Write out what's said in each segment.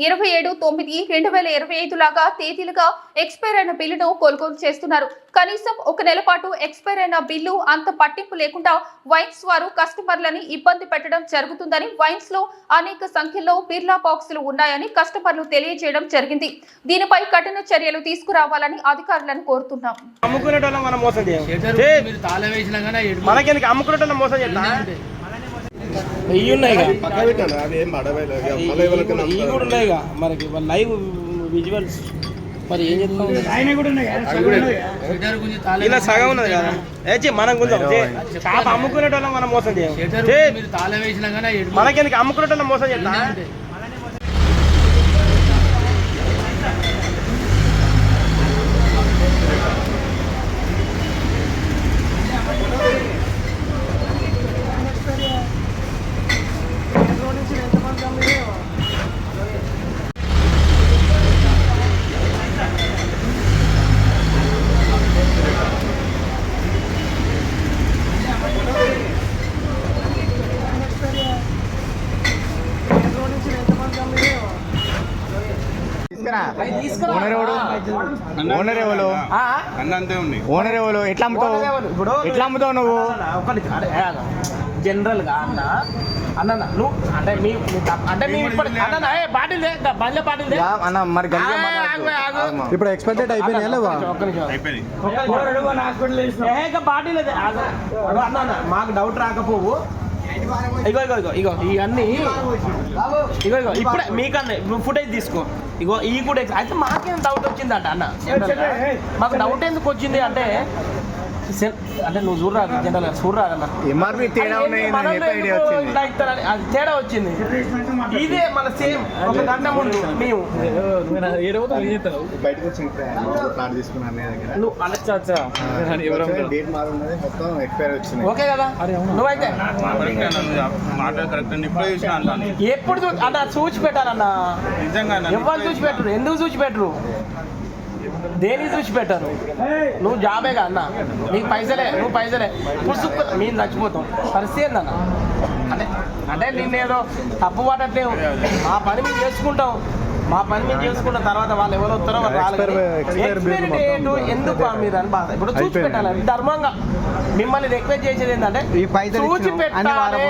27/9/2025 లాగా తేదీలుగా ఎక్స్పైర్ అయిన బిల్లును కొనుగోలు చేస్తున్నారు. కనీసం ఒక నెల పాటు ఎక్స్పైర్ అయిన బిల్లు అంత పట్టింపు లేకుండా వైన్స్ వారు కస్టమర్లని ఇబ్బంది పెట్టడం జరుగుతుందని, వైన్స్ లో అనేక సంఖ్యలో బిర్లా బాక్సులు ఉన్నాయని కస్టమర్లు తెలియజేయడం జరిగింది. దీనిపై కఠిన చర్యలు తీసుకురావాలని అధికారులను కోరుతున్నాం. మరి ఏం చెప్తాం, ఇలా సగం ఉన్నది కదా మనం కొంచెం షాప్ అమ్ముకునేటోళ్ళం మనం మోసం చేయం. మనకి అమ్ముకునేటోళ్ళం మోసం చేస్తా. ఓనర్ ఎట్లా అమ్ముతావు నువ్వు? జనరల్ గా అన్న నువ్వు అంటే బాటిల్ అన్న మరి ఇప్పుడు ఎక్స్పెక్టెడ్ అయిపోయినాయి లేవా? బాటిల్ అన్న మాకు డౌట్ రాకపోవు. ఇగో ఇవన్నీ ఇప్పుడే మీకన్నా ఫుటేజ్ తీసుకో. ఇగో ఈ కూడా అయితే మాకేం డౌట్ వచ్చిందంట అన్న. మాకు డౌట్ ఎందుకు వచ్చింది అంటే నువ్వు చూడరాదు, జనరల్ చూడరాదన్న ఎంఆర్పి తేడా తేడా వచ్చింది. ఇదే మన సేమ్ ఒక గంట ముందు మేము ఓకే కదా. నువ్వైతే ఎప్పుడు అన్న చూచి పెట్టాలన్న, ఎవరు చూసి పెట్టరు, ఎందుకు చూసి పెట్టరు, దేని చూసి పెట్టారు? నువ్వు జాబేగా అన్న, నీకు పైసలే, నువ్వు పైసలే పుసుకు మేము చచ్చిపోతాం. పరిస్థితి ఏందన్న అంటే నిన్నేదో తప్పు పడట్లేవు. మా పని మేము చేసుకుంటాం, తర్వాత వాళ్ళు ఎవరు వస్తారో ఎందుకు మీరు అని బాధ. ఇప్పుడు చూసి పెట్టాలి ధర్మంగా. మిమ్మల్ని రిక్వెస్ట్ చేసేది ఏంటంటే చూసి పెట్టాలి.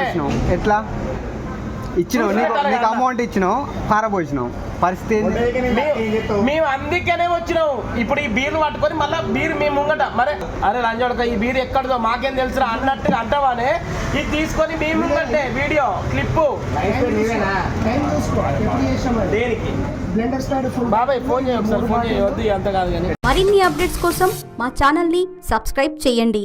ఎట్లా ఇచ్చినావు? నీకు అమౌంట్ ఇచ్చినావు, పారబోసినావు, పరిస్థితి మేము అందుకనే వచ్చినాం. ఇప్పుడు ఈ బీర్లు పట్టుకొని మళ్ళీ బీర్ మేము ముంగట మరి అరే లంజోడక ఈ బీర్ ఎక్కడదో మాకేం తెలుసురా అన్నట్టుగా అంటావానే. ఇది తీసుకొని మేము ముంగంటే వీడియో క్లిప్పు దేనికి బాబాయ్ ఫోన్ చేయ ఒకసారి, ఫోన్ చేయవద్దు అంత కాదు కానీ. మరిన్ని అప్డేట్స్ కోసం మా ఛానల్ని సబ్స్క్రైబ్ చేయండి.